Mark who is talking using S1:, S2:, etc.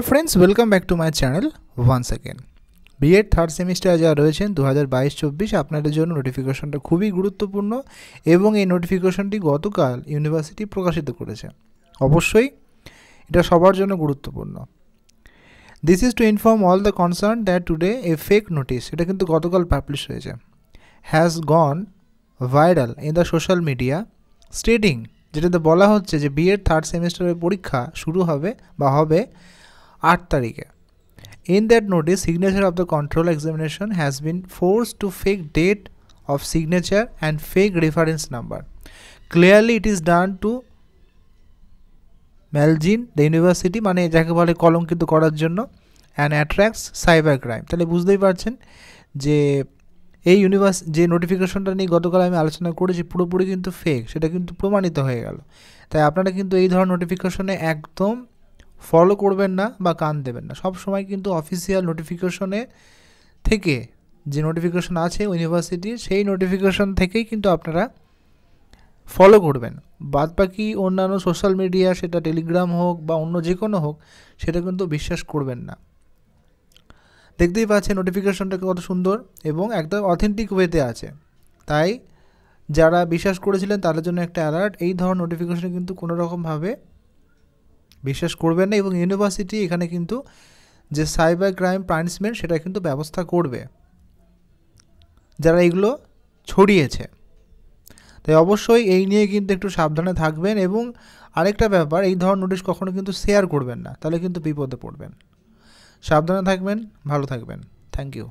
S1: Friends welcome back to my channel once again BEd third সেমিস্টারে যারা রয়েছেন 2022-24 আপনাদের জন্য নোটিফিকেশনটা খুবই গুরুত্বপূর্ণ এবং এই নোটিফিকেশনটি গতকাল ইউনিভার্সিটি প্রকাশিত করেছে। অবশ্যই এটা সবার জন্য গুরুত্বপূর্ণ। This is to inform all the concern that today A fake notice, এটা কিন্তু গতকাল পাবলিশ হয়েছে, has gone viral in the social media stating, যেটাতে বলা হচ্ছে যে বিএড থার্ড সেমিস্টারের পরীক্ষা শুরু হবে বা হবে 8 তারিখে। In that notice, signature of the control examination has been forced to fake date of signature and fake reference number. Clearly, it is done to malign the university, মানে যাকে বলে কলঙ্কিত করার জন্য, and attracts cyber crime. তাহলে বুঝতেই পারছেন যে এই যে নোটিফিকেশনটা নিয়ে গতকাল আমি আলোচনা করেছি পুরোপুরি কিন্তু ফেক, সেটা কিন্তু প্রমাণিত হয়ে গেল। তাই আপনারা কিন্তু এই ধরনের নোটিফিকেশনে একদম ফলো করবেন না বা কান দেবেন না। সব সময় কিন্তু অফিসিয়াল নোটিফিকেশনে থেকে যে নোটিফিকেশন আছে ইউনিভার্সিটির, সেই নোটিফিকেশন থেকেই কিন্তু আপনারা ফলো করবেন। বাদ বাকি অন্যান্য সোশ্যাল মিডিয়া, সেটা টেলিগ্রাম হোক বা অন্য যে কোনো হোক, সেটা কিন্তু বিশ্বাস করবেন না। দেখতেই পাচ্ছেন নোটিফিকেশনটা কত সুন্দর এবং একদম অথেন্টিক ওয়েতে আছে। তাই যারা বিশ্বাস করেছিলেন তাদের জন্য একটা অ্যালার্ট, এই ধরনের নোটিফিকেশন কিন্তু কোনো রকমভাবে বিশ্বাস করবেন না এবং ইউনিভার্সিটি এখানে কিন্তু যে সাইবার ক্রাইম পানিশমেন্ট সেটা কিন্তু ব্যবস্থা করবে যারা এগুলো ছড়িয়েছে। তাই অবশ্যই এই নিয়ে কিন্তু একটু সাবধানে থাকবেন এবং আরেকটা ব্যাপার, এই ধরনের নোটিশ কখনো কিন্তু শেয়ার করবেন না, তাহলে কিন্তু বিপদে পড়বেন। সাবধানে থাকবেন, ভালো থাকবেন। Thank you.